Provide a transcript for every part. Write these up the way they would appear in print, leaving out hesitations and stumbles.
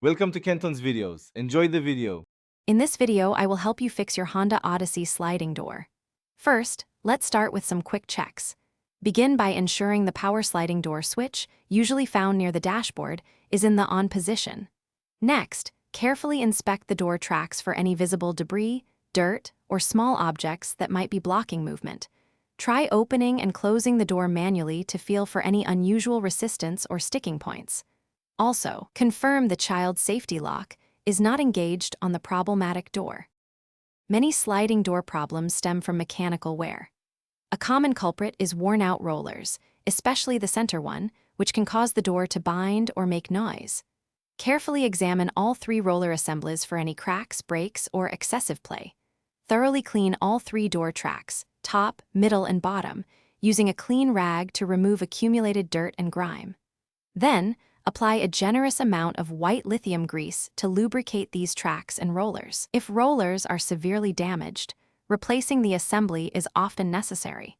Welcome to Kenton's videos. Enjoy the video. In this video, I will help you fix your Honda Odyssey sliding door. First, let's start with some quick checks. Begin by ensuring the power sliding door switch, usually found near the dashboard, is in the on position. Next, carefully inspect the door tracks for any visible debris, dirt, or small objects that might be blocking movement. Try opening and closing the door manually to feel for any unusual resistance or sticking points. Also, confirm the child's safety lock is not engaged on the problematic door. Many sliding door problems stem from mechanical wear. A common culprit is worn-out rollers, especially the center one, which can cause the door to bind or make noise. Carefully examine all 3 roller assemblies for any cracks, breaks, or excessive play. Thoroughly clean all 3 door tracks, top, middle, and bottom, using a clean rag to remove accumulated dirt and grime. Then, apply a generous amount of white lithium grease to lubricate these tracks and rollers. If rollers are severely damaged, replacing the assembly is often necessary.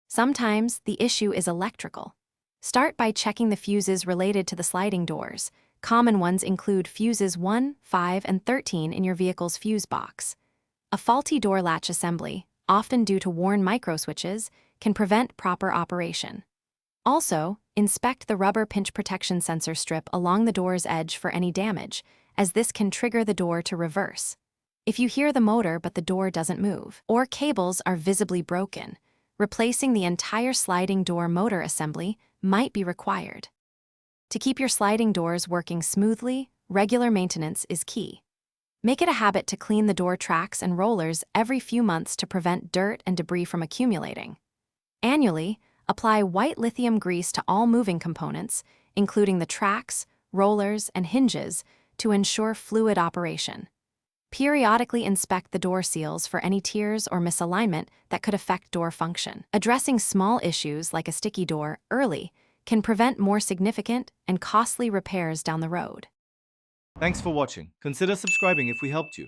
Sometimes the issue is electrical. Start by checking the fuses related to the sliding doors. Common ones include fuses 1, 5, and 13 in your vehicle's fuse box. A faulty door latch assembly, often due to worn microswitches, can prevent proper operation. Also, inspect the rubber pinch protection sensor strip along the door's edge for any damage, as this can trigger the door to reverse. If you hear the motor but the door doesn't move, or cables are visibly broken, replacing the entire sliding door motor assembly might be required. To keep your sliding doors working smoothly, regular maintenance is key. Make it a habit to clean the door tracks and rollers every few months to prevent dirt and debris from accumulating. Annually, apply white lithium grease to all moving components, including the tracks, rollers, and hinges, to ensure fluid operation. Periodically inspect the door seals for any tears or misalignment that could affect door function. Addressing small issues like a sticky door early can prevent more significant and costly repairs down the road. Thanks for watching. Consider subscribing if we helped you.